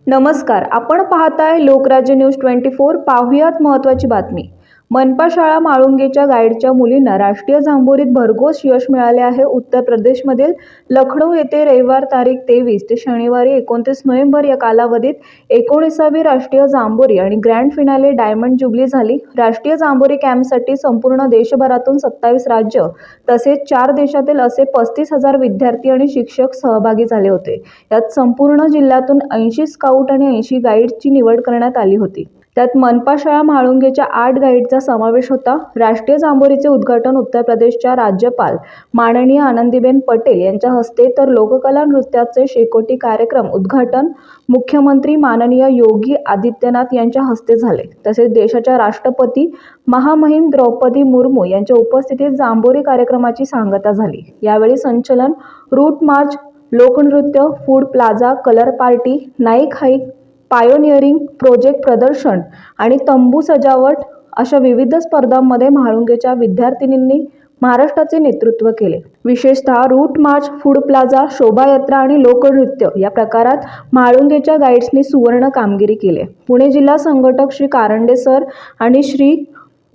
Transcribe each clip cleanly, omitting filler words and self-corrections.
नमस्कार, आपण पाहताय लोकराज्य न्यूज 24। पाहुयात महत्त्वाची बातमी। मनपा शाळा माळुंगेच्या गाईडच्या मुलींना राष्ट्रीय जांभोरीत भरघोस यश मिळाले आहे। उत्तर प्रदेशमधील लखनौ येथे रविवार तारीख 23 ते शनिवारी 29 नोव्हेंबर या कालावधीत 19वी राष्ट्रीय जांभोरी आणि ग्रँड फिनाले डायमंड जुबली झाली। राष्ट्रीय जांभोरी कॅम्पसाठी संपूर्ण देशभरातून 27 राज्य तसेच 4 देशातील असे 35,000 विद्यार्थी आणि शिक्षक सहभागी झाले होते। यात संपूर्ण जिल्ह्यातून 80 स्काउट आणि 80 गाईडची निवड करण्यात आली होती। त्यात मनपा शाळा म्हाळुंगेच्या 8 गाईडचा समावेश होता। राष्ट्रीय जांभोरीचे उद्घाटन उत्तर प्रदेशच्या राज्यपाल माननीय आनंदीबेन पटेल यांच्या हस्ते तर लोककला नृत्याचे शेकोटी कार्यक्रम उद्घाटन मुख्यमंत्री माननीय योगी आदित्यनाथ यांच्या हस्ते झाले। तसेच देशाच्या राष्ट्रपती महामहिम द्रौपदी मुर्मू यांच्या उपस्थितीत जांभोरी कार्यक्रमाची सांगता झाली। यावेळी संचलन, रूट मार्च, लोकनृत्य, food plaza, colour party, Naik hike, pioneering, project प्रदर्शन आणि तंबू सजावट अशा विविध स्पर्धांमध्ये म्हाळुंगेच्या विद्यार्थिनींनी महाराष्ट्राचे नेतृत्व केले। विशेषतः रूट मार्च, फूड प्लाझा, शोभायात्रा आणि लोकनृत्य या प्रकारात म्हाळुंगेच्या गाईड्सनी सुवर्ण कामगिरी केली। पुणे जिल्हा संघटक श्री कारंडे सर आणि श्री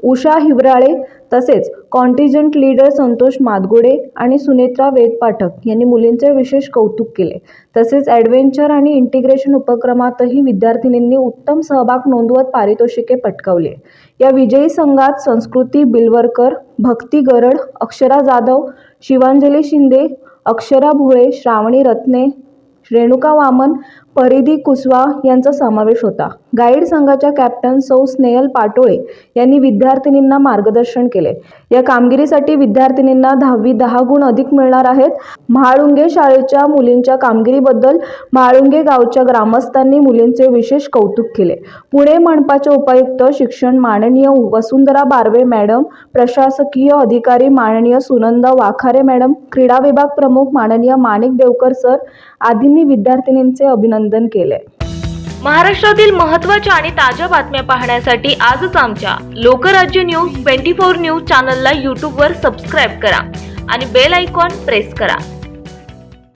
उषा हिवराळे तसेच कॉन्टिजंट लीडर संतोष मादगुडे आणि सुनेत्रा वेदपाठक यांनी मुलींचे विशेष कौतुक केले। तसेच ॲडव्हेंचर आणि इंटिग्रेशन उपक्रमातही विद्यार्थिनींनी उत्तम सहभाग नोंदवत पारितोषिके पटकावली। या विजयी संघात संस्कृती बिलवरकर, भक्ती गरड, अक्षरा जाधव, शिवांजली शिंदे, अक्षरा भोळे, श्रावणी रत्ने, रेणुका वामन, परिधी कुसवा यांचा समावेश होता। गाईड संघाच्या कॅप्टन सौ स्नेहल पाटोळे यांनी विद्यार्थिनींना मार्गदर्शन केले। या कामगिरीसाठी विद्यार्थिनींना 10वी 10 गुण अधिक मिळणार आहेत। म्हाळुंगे शाळेच्या मुलींच्या कामगिरीबद्दल म्हाळुंगे गावच्या ग्रामस्थांनी मुलींचे विशेष कौतुक केले। पुणे मनपाच्या उपायुक्त शिक्षण माननीय वसुंधरा बारवे मॅडम, प्रशासकीय अधिकारी माननीय सुनंदा वाखारे मॅडम, क्रीडा विभाग प्रमुख माननीय माणिक देवकर सर आदींनी विद्यार्थिनींचे अभिनंदन केले। महाराष्ट्रातील महत्त्वाच्या आणि ताज्या बातम्या पाहण्यासाठी आजच आमच्या लोकराज्य न्यूज 24 न्यूज चॅनलला YouTube वर सबस्क्राईब करा आणि बेल आयकॉन प्रेस करा।